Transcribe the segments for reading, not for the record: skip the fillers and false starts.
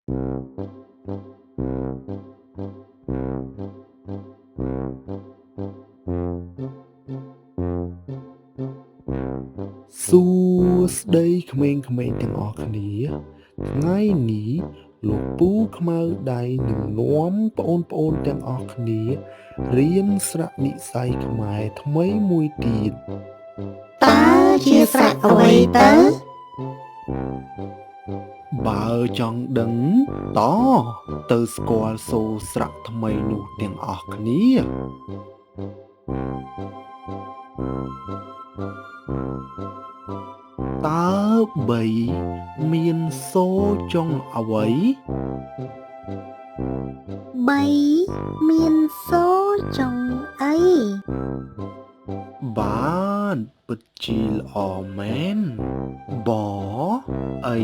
សួស្តីក្មេងៗទាំងអស់គ្នាថ្ងៃនេះលោកពូខ្មៅដៃនឹងនាំប្អូនៗទាំងអស់គ្នារៀនស្រៈនិស្ស័យខ្មែរថ្មីមួយទៀតតើជាស្រៈអ្វីទៅ បើចង់ដឹងតទៅស្គាល់សូរស្រៈថ្មីនោះទាំងអស់គ្នាតើបីមានសូរចុងអ្វី3មានសូរចុងអីបានពិតជាល្អមែនបអី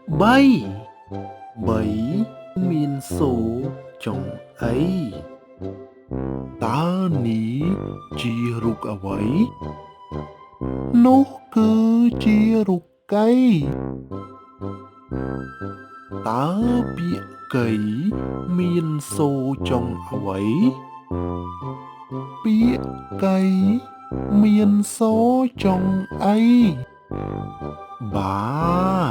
3មានសូរចុងអីតើនេះជារូបអ្វីនោះគឺជារូបកៃតើពាក្យកៃមានសូរចុងអ្វីពាក្យកៃមានសូរចុងអីបា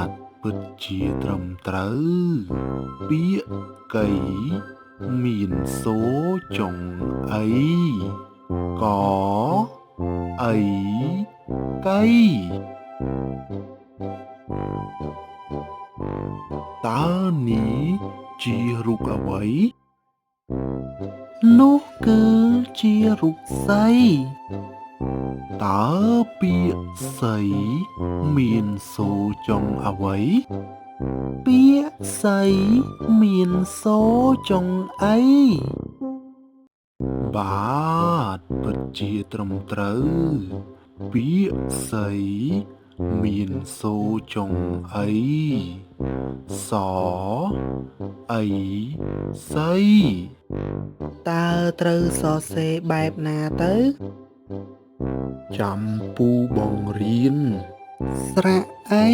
ទពិតជាត្រឹមត្រូវពាក្យកៃមានសូរចុងអីកអីកៃតើនេះជារូបអ្វីនោះគឺជារូបសីតើពាក្យសីមានសូរចុងអ្វីពាក្យសីមានសូរចុងអីបាទពិតជាត្រឹមត្រូវពាក្យសីមានសូរចុងអីសអីសីតើត្រូវសរសេរបែបណាទៅចាំពូបង្រៀនស្រៈអី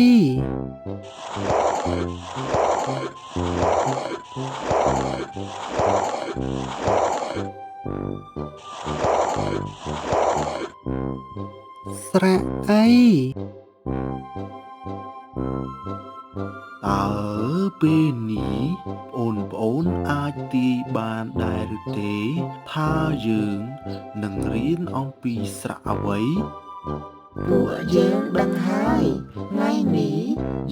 ស្រៈអីតើពេលនេះប្អូនអាចទាយបានដែរឬទេថាយើងនឹងរៀនអំពីស្រៈអ្វីពួកយើងដឹងហើយថ្ងៃនេះ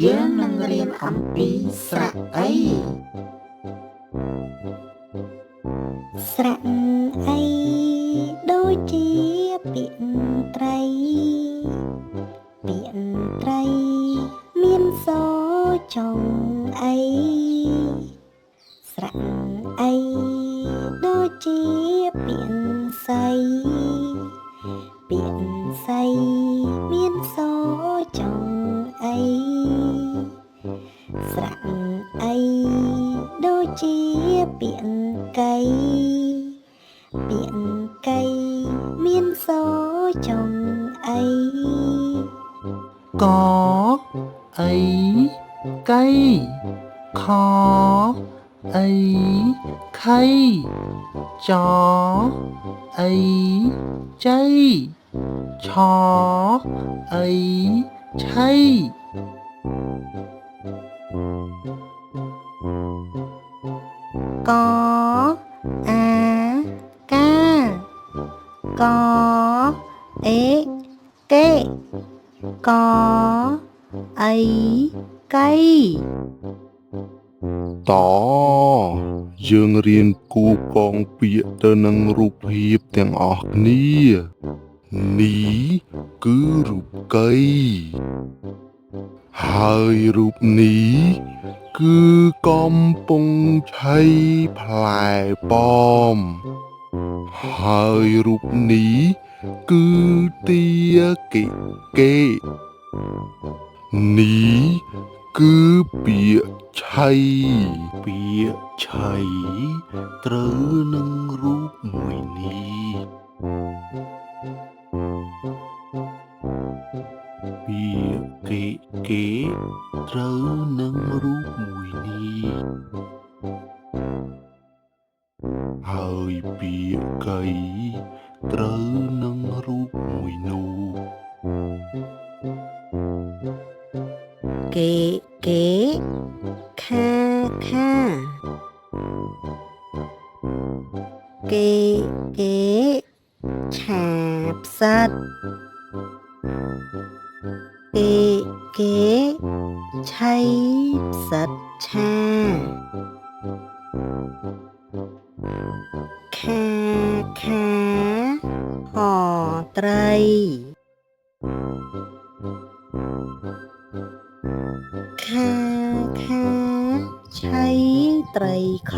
យើងនឹងរៀនអំពីស្រៈអីស្រៈអីដូចជាពាក្យត្រីមានសូរចុងអីស្រៈអីដូចជាពាក្យសីមានសូរចុងអីស្រៈអីដូចជាពាក្យកៃមានសូរចុងអីកអីកៃខអីខៃចអីចៃឆអីឆៃកអាកាកអេកេកអីកៃតយើងរៀនគូកងពាក្យទៅនឹងរូបភាពទាំងអស់គ្នានេះគឺរូបកៃហើយរូបនេះគឺកំពុងឆៃផ្លែប៉ោមហើយរូបនេះគឺទាកេនេះគឺពាក្យឆៃត្រូវនឹងរូបមួយនេះពាក្យគេត្រូវនឹងរូបមួយនេះ ពាក្យកៃត្រូវនឹងរូបមួយនោះ គេខាគេឆាផ្សិតគេឆៃផ្សិតឆាខាห่อត្រីខាឆៃត្រីខ